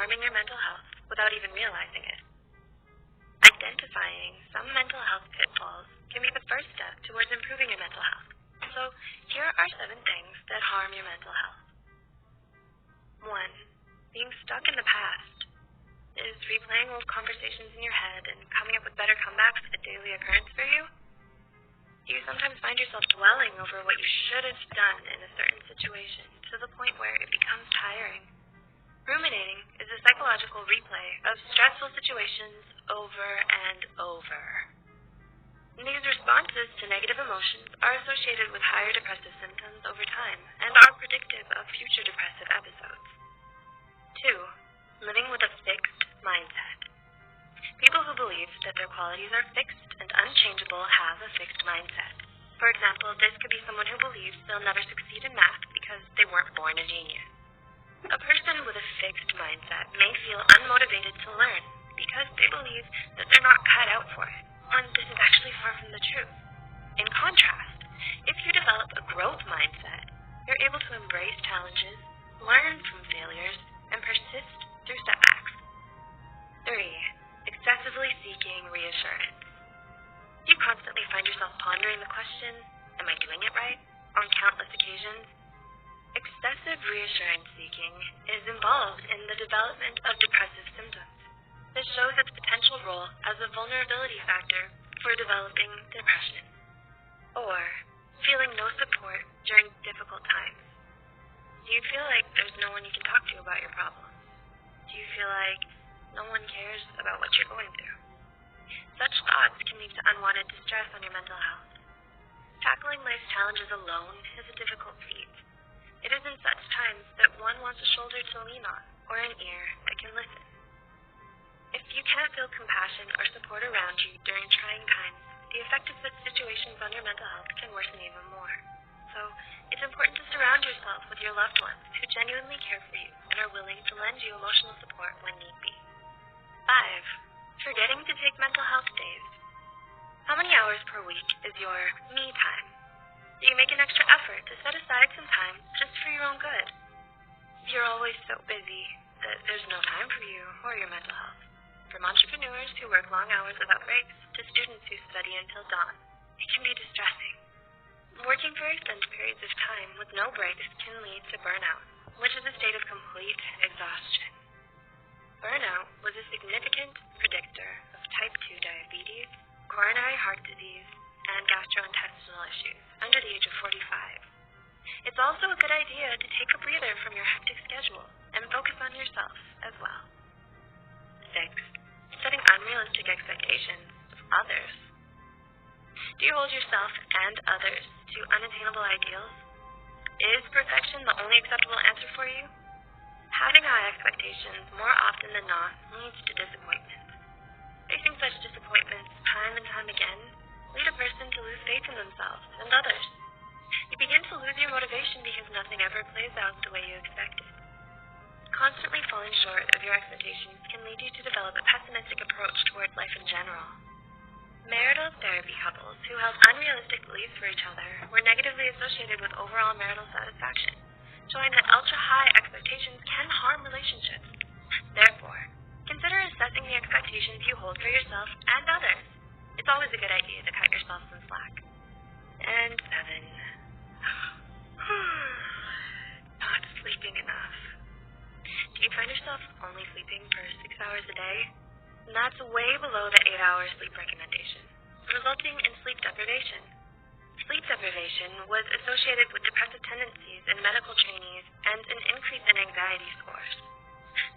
harming your mental health without even realizing it. Identifying some mental health pitfalls can be the first step towards improving your mental health. So, here are 7 things that harm your mental health. 1. Being stuck in the past. Is replaying old conversations in your head and coming up with better comebacks a daily occurrence for you? Do you sometimes find yourself dwelling over what you should have done in a certain situation to the point where it becomes tiring? Ruminating is a psychological replay of stressful situations over and over. These responses to negative emotions are associated with higher depressive symptoms over time and are predictive of future depressive episodes. 2. Living with a fixed mindset. People who believe that their qualities are fixed and unchangeable have a fixed mindset. For example, this could be someone who believes they'll never succeed in math because they weren't born a genius. A person with a fixed mindset may feel unmotivated to learn because they believe that they're not cut out for it, when this is actually far from the truth. In contrast, if you develop a growth mindset, you're able to embrace challenges, learn from failures, and persist through setbacks. 3. Excessively seeking reassurance. You constantly find yourself pondering the question, am I doing it right, on countless occasions? Excessive reassurance seeking is involved in the development of depressive symptoms. This shows its potential role as a vulnerability factor for developing depression. Or, feeling no support during difficult times. Do you feel like there's no one you can talk to about your problems? Do you feel like no one cares about what you're going through? Such thoughts can lead to unwanted distress on your mental health. Tackling life's challenges alone is a difficult feat. It is in such times that one wants a shoulder to lean on, or an ear that can listen. If you can't feel compassion or support around you during trying times, the effect of such situations on your mental health can worsen even more. So, it's important to surround yourself with your loved ones who genuinely care for you and are willing to lend you emotional support when need be. 5. Forgetting to take mental health days. How many hours per week is your me time? Do you make an extra effort to set aside some time just for your own good? You're always so busy that there's no time for you or your mental health. From entrepreneurs who work long hours without breaks to students who study until dawn, it can be distressing. Working for extended periods of time with no breaks can lead to burnout, which is a state of complete exhaustion. Burnout was a significant predictor of type 2 diabetes, coronary heart disease, and gastrointestinal issues under the age of 45. It's also a good idea to take a breather from your hectic schedule and focus on yourself as well. 6. Setting unrealistic expectations of others. Do you hold yourself and others to unattainable ideals? Is perfection the only acceptable answer for you? Having high expectations more often than not leads to disappointment. Facing such disappointments time and time again lead a person to lose faith in themselves and others. You begin to lose your motivation because nothing ever plays out the way you expected. Constantly falling short of your expectations can lead you to develop a pessimistic approach towards life in general. Marital therapy couples who held unrealistic beliefs for each other were negatively associated with overall marital satisfaction, showing that ultra-high expectations can harm relationships. Therefore, consider assessing the expectations you hold for yourself and others. It's always a good idea to cut yourself some slack. And 7. Not sleeping enough. Do you find yourself only sleeping for 6 hours a day? That's way below the 8-hour sleep recommendation, resulting in sleep deprivation. Sleep deprivation was associated with depressive tendencies in medical trainees and an increase in anxiety scores.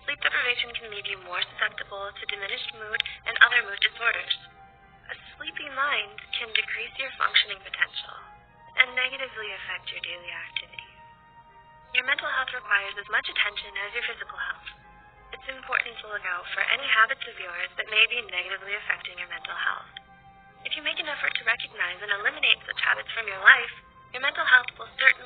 Sleep deprivation can leave you more susceptible to diminished mood and other mood disorders. A sleepy mind can decrease your functioning potential and negatively affect your daily activities. Your mental health requires as much attention as your physical health. It's important to look out for any habits of yours that may be negatively affecting your mental health. If you make an effort to recognize and eliminate such habits from your life, your mental health will certainly